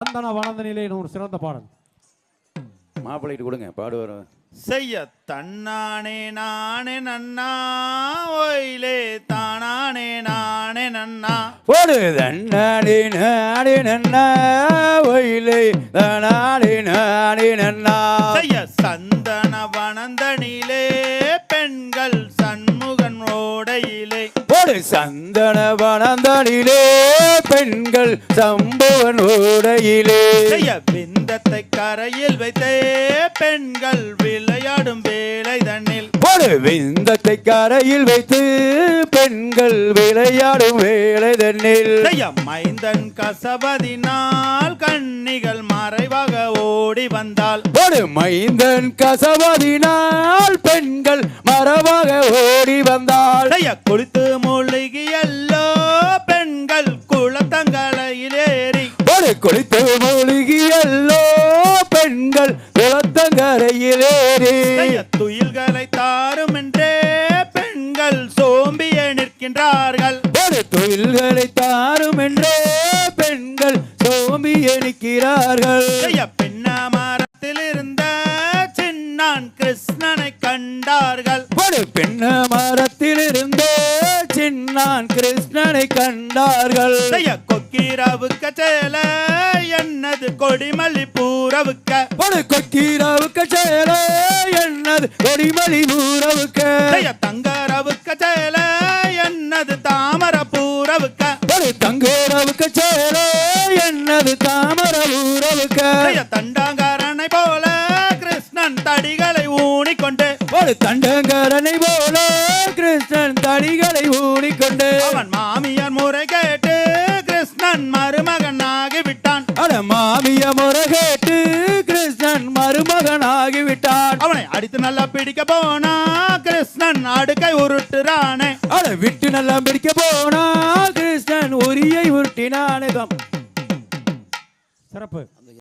வந்தன வளர்ந்தனிலே ஒரு சிறந்த பாடல் மாப்பிள்ளைட்டு கொடுங்க பாடுவார். செய்ய தன்னானே நானே நன்னா ஓயிலே தானானே நானே நன்னா போடு தன்னாடி நாடி நன்னா ஓயிலே தானாடி நாடி நன்னா செய்ய சந்தன வனந்தனிலே பெண்கள் சண்முகன் ஓடையிலே போடு சந்தன வனந்தனிலே பெண்கள் சம்புவன் ஓடையிலே செய்ய விந்தத்தை கரையில் வைத்தே பெண்கள் விளையாடும் வேலை தண்ணில் போடு விந்தத்தை கரையில் வைத்து பெண்கள் விளையாடும் வேலை தண்ணில் செய்ய மைந்தன் கசபதினால் கன்னிகள் மறைவாக ஓடி வந்தால் போடு மைந்தன் கசபதினால் பெண்கள் மறைவாக ஓடி வந்தால் செய்ய குளித்து மூழ்கியல்லோ பெண்கள் குளத்தங்கரையிலேறி போடு குளித்து மூழ்கியல்லோ பெண்கள் குளத்தங்கரையிலேறி துயில்களை தாரும் என்றே பெண்கள் சோம்பிய நிற்கின்றார்கள். போடு துயில்களை தாரும் என்றே பெண்கள் சோம்பிய நிற்கிறார்கள். பெண்ண மரத்தில் இருந்த சின்னான் கிருஷ்ணனை கண்டார்கள். போடு பெண்ண மரத்தில் இருந்த சின்னான் கிருஷ்ணனை கண்டார்கள். கொக்கீராவுக்க சேல என்னது கொடிமல்லி பூரவுக்க போடு கொக்கீராவுக்க சேல என்னது கொடிமல்லி பூரவுக்க தங்கரவுக்க சேல என்னது தாமர பூரவுக்க போடு தங்கரவுக்க சேல என்னது தாமர பூரவுக்க தண்டாங்காரனை போல கிருஷ்ணன் தடிகளை ஊனிக்கொண்டு போடு தண்டங்கரனை போல கிருஷ்ணன் தடிகளை ஊனிக்கொண்டு அவன் மாமியார் முறை கேட்டு கிருஷ்ணன் மருமகன் ஆகிவிட்டான். அட மாமிய முறை கேட்டு கிருஷ்ணன் மருமகன் ஆகிவிட்டான். அவனை அடித்து நல்லா பிடிக்க போனா கிருஷ்ணன் அடுக்கை உருட்டுறானே. அட விட்டு நல்லா பிடிக்க போனா கிருஷ்ணன் உரியை உருட்டினானே. சிறப்பு.